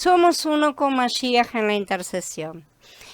Somos uno con Mashiach en la intercesión.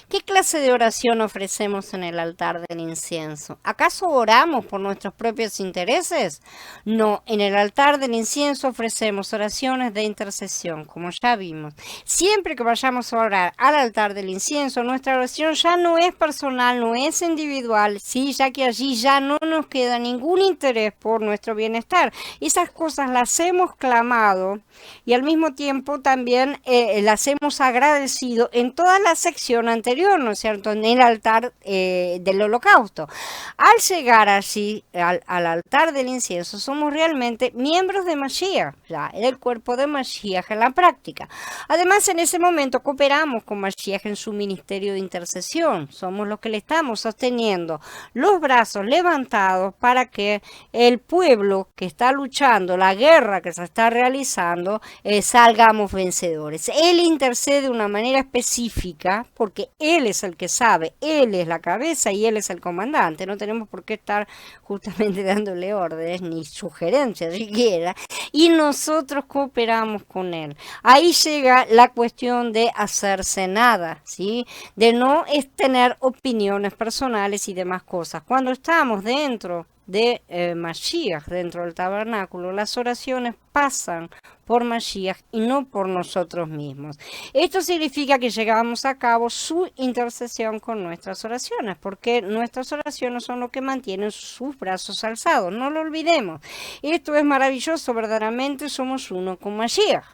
¿Qué clase de oración ofrecemos en el altar del incienso? ¿Acaso oramos por nuestros propios intereses? No, en el altar del incienso ofrecemos oraciones de intercesión, como ya vimos. Siempre que vayamos a orar al altar del incienso, nuestra oración ya no es personal, no es individual, ¿sí? Ya que allí ya no nos queda ningún interés por nuestro bienestar. Esas cosas las hemos clamado y al mismo tiempo también las hemos agradecido en toda la sección anterior, ¿no es cierto?, en el altar del holocausto. Al llegar allí, al altar del incienso, somos realmente miembros de Mashiach, ya, el cuerpo de Mashiach en la práctica. Además, en ese momento cooperamos con Mashiach en su ministerio de intercesión. Somos los que le estamos sosteniendo los brazos levantados para que el pueblo que está luchando, la guerra que se está realizando, salgamos vencedores. Él intercede de una manera específica porque él es el que sabe, él es la cabeza y él es el comandante. No tenemos por qué estar justamente dándole órdenes ni sugerencias siquiera. Y nosotros cooperamos con él. Ahí llega la cuestión de hacerse nada, ¿sí? De no tener opiniones personales y demás cosas. Cuando estamos dentro de Mashiach, dentro del tabernáculo, las oraciones pasan por Mashiach y no por nosotros mismos. Esto significa que llevamos a cabo su intercesión con nuestras oraciones, porque nuestras oraciones son lo que mantienen sus brazos alzados, no lo olvidemos. Esto es maravilloso, verdaderamente somos uno con Mashiach.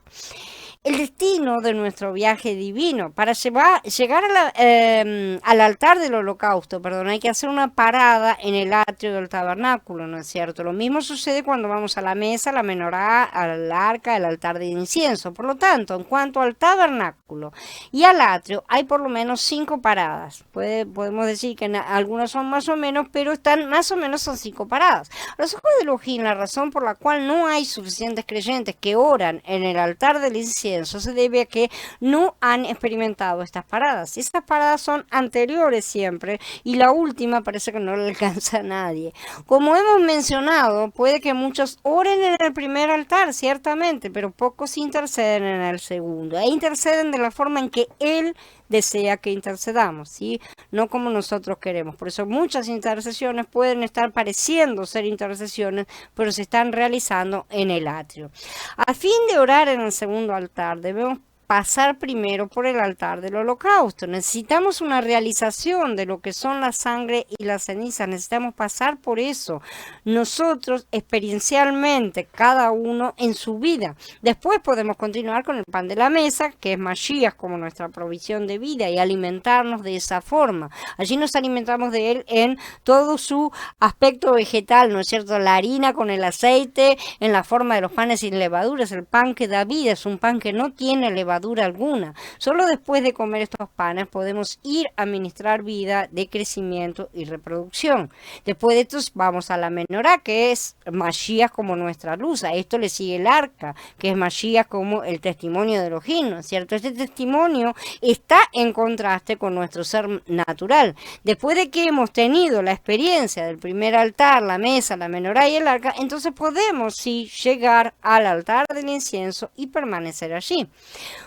El destino de nuestro viaje divino. Para llegar al altar del holocausto, perdón, hay que hacer una parada en el atrio del tabernáculo, ¿no es cierto? Lo mismo sucede cuando vamos a la mesa, la menorá, al arca, el altar de incienso. Por lo tanto, en cuanto al tabernáculo y al atrio, hay por lo menos 5 paradas. Podemos decir que algunas son más o menos, pero están más o menos son 5 paradas. A los ojos de Elohim, la razón por la cual no hay suficientes creyentes que oran en el altar del incienso se debe a que no han experimentado estas paradas. Estas paradas son anteriores siempre y la última parece que no le alcanza a nadie. Como hemos mencionado, puede que muchos oren en el primer altar, ciertamente, pero pocos interceden en el segundo. E interceden de la forma en que Él desea que intercedamos, ¿sí? No como nosotros queremos. Por eso muchas intercesiones pueden estar pareciendo ser intercesiones, pero se están realizando en el atrio. A fin de orar en el segundo altar, debemos pasar primero por el altar del holocausto. Necesitamos una realización de lo que son la sangre y las cenizas. Necesitamos pasar por eso. Nosotros experiencialmente, cada uno en su vida. Después podemos continuar con el pan de la mesa, que es Mashiach como nuestra provisión de vida y alimentarnos de esa forma. Allí nos alimentamos de él en todo su aspecto vegetal, ¿no es cierto? La harina con el aceite, en la forma de los panes sin levaduras. El pan que da vida es un pan que no tiene levadura alguna. Solo después de comer estos panes podemos ir a ministrar vida de crecimiento y reproducción. Después de esto vamos a la menorá, que es Mashiach como nuestra luz. A esto le sigue el arca, que es Mashiach como el testimonio de Elohim, ¿no es cierto? Este testimonio está en contraste con nuestro ser natural. Después de que hemos tenido la experiencia del primer altar, la mesa, la menorá y el arca, entonces podemos sí llegar al altar del incienso y permanecer allí.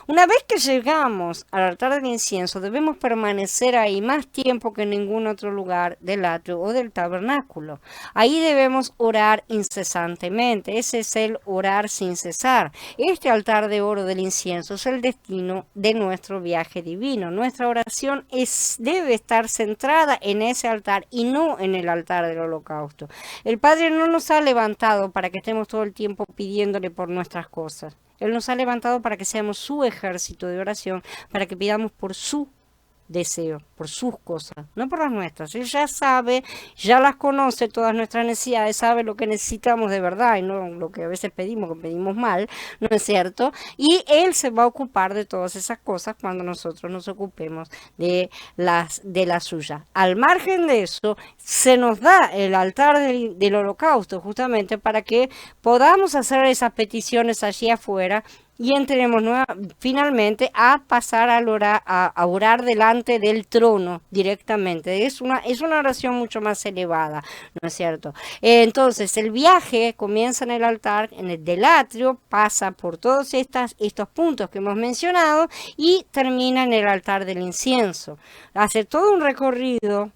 Una vez que llegamos al altar del incienso, debemos permanecer ahí más tiempo que en ningún otro lugar del atrio o del tabernáculo. Ahí debemos orar incesantemente. Ese es el orar sin cesar. Este altar de oro del incienso es el destino de nuestro viaje divino. Nuestra oración debe estar centrada en ese altar y no en el altar del holocausto. El Padre no nos ha levantado para que estemos todo el tiempo pidiéndole por nuestras cosas. Él nos ha levantado para que seamos su ejército de oración, para que pidamos por su deseo, por sus cosas, no por las nuestras. Él ya sabe, ya las conoce, todas nuestras necesidades, sabe lo que necesitamos de verdad y no lo que a veces pedimos, que pedimos mal, ¿no es cierto? Y Él se va a ocupar de todas esas cosas cuando nosotros nos ocupemos de las suyas. Al margen de eso, se nos da el altar del holocausto justamente para que podamos hacer esas peticiones allí afuera y entremos finalmente a pasar a orar delante del trono directamente. Es una oración mucho más elevada, ¿no es cierto? Entonces, el viaje comienza en el altar, en el del atrio, pasa por todos estos puntos que hemos mencionado y termina en el altar del incienso. Hace todo un recorrido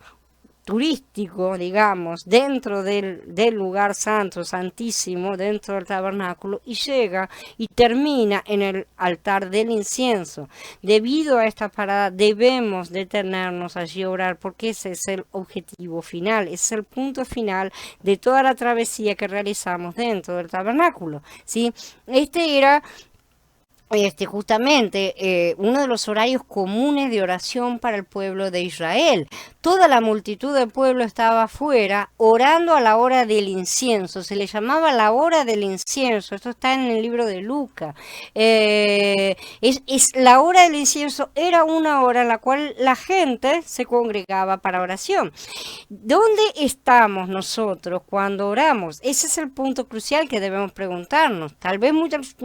turístico, digamos, dentro del lugar santo, santísimo, dentro del tabernáculo, y llega y termina en el altar del incienso. Debido a esta parada debemos detenernos allí a orar, porque ese es el objetivo final, es el punto final de toda la travesía que realizamos dentro del tabernáculo, ¿sí? Este era justamente uno de los horarios comunes de oración para el pueblo de Israel. Toda la multitud del pueblo estaba afuera orando a la hora del incienso. Se le llamaba la hora del incienso. Esto está en el libro de Lucas. La hora del incienso era una hora en la cual la gente se congregaba para oración. ¿Dónde estamos nosotros cuando oramos? Ese es el punto crucial que debemos preguntarnos. Tal vez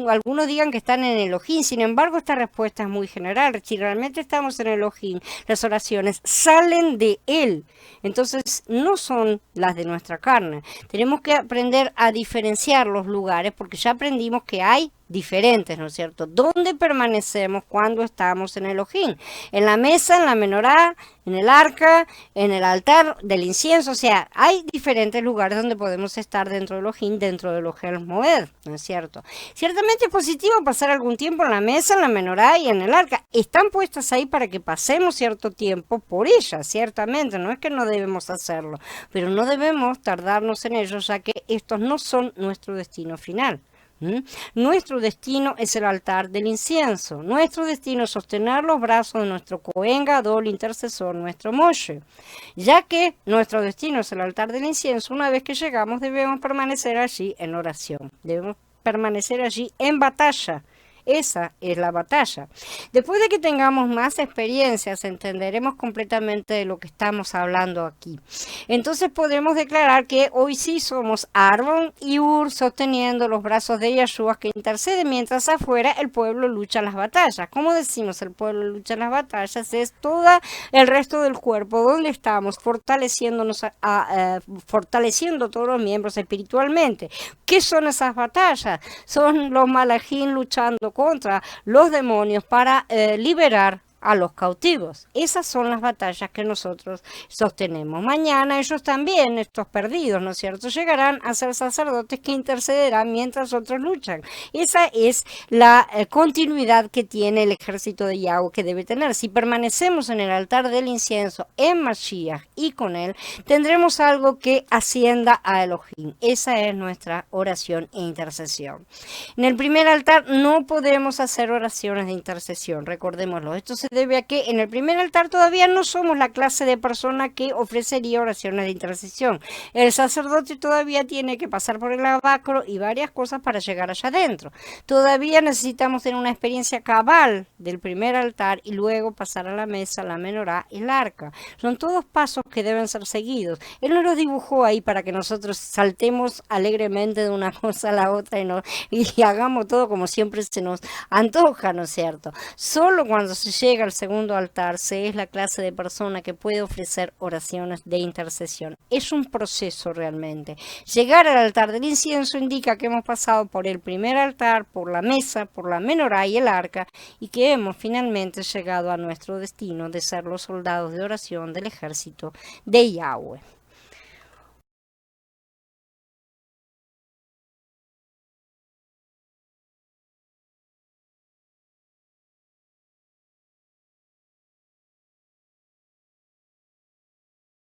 algunos digan que están en Elohim, sin embargo esta respuesta es muy general. Si realmente estamos en Elohim, las oraciones salen de Él. Entonces no son las de nuestra carne. Tenemos que aprender a diferenciar los lugares, porque ya aprendimos que hay diferentes, ¿no es cierto? ¿Dónde permanecemos cuando estamos en Elohim? En la mesa, en la menorá, en el arca, en el altar del incienso. O sea, hay diferentes lugares donde podemos estar dentro de Elohim, dentro de Ohel Moed, ¿no es cierto? Ciertamente es positivo pasar algún tiempo en la mesa, en la menorá y en el arca. Están puestas ahí para que pasemos cierto tiempo por ellas, ciertamente. No es que no debemos hacerlo, pero no debemos tardarnos en ellos, ya que estos no son nuestro destino final. Nuestro destino es el altar del incienso. Nuestro destino es sostener los brazos de nuestro Cohen Gadol, intercesor, nuestro Moshe. Ya que nuestro destino es el altar del incienso, una vez que llegamos debemos permanecer allí en oración. Debemos permanecer allí en batalla. Esa es la batalla. Después de que tengamos más experiencias, entenderemos completamente de lo que estamos hablando aquí. Entonces podremos declarar que hoy sí somos Aarón y Ur sosteniendo los brazos de Yahshua que intercede, mientras afuera el pueblo lucha las batallas. ¿Cómo decimos el pueblo lucha las batallas? Es todo el resto del cuerpo donde estamos fortaleciéndonos, fortaleciendo todos los miembros espiritualmente. ¿Qué son esas batallas? Son los malachim luchando contra los demonios para liberar a los cautivos. Esas son las batallas que nosotros sostenemos. Mañana ellos también, estos perdidos, ¿no es cierto?, llegarán a ser sacerdotes que intercederán mientras otros luchan. Esa es la continuidad que tiene el ejército de Yahweh que debe tener. Si permanecemos en el altar del incienso en Mashiach y con él, tendremos algo que ascienda a Elohim. Esa es nuestra oración e intercesión. En el primer altar no podemos hacer oraciones de intercesión, recordémoslo. Esto se debe a que en el primer altar todavía no somos la clase de persona que ofrecería oraciones de intercesión. El sacerdote todavía tiene que pasar por el lavacro y varias cosas para llegar allá adentro. Todavía necesitamos tener una experiencia cabal del primer altar y luego pasar a la mesa, la menorá y el arca. Son todos pasos que deben ser seguidos. Él nos los dibujó ahí para que nosotros saltemos alegremente de una cosa a la otra y hagamos todo como siempre se nos antoja, ¿no es cierto? Solo cuando se llega al segundo altar se es la clase de persona que puede ofrecer oraciones de intercesión. Es un proceso realmente. Llegar al altar del incienso indica que hemos pasado por el primer altar, por la mesa, por la menorá y el arca, y que hemos finalmente llegado a nuestro destino de ser los soldados de oración del ejército de Yahweh.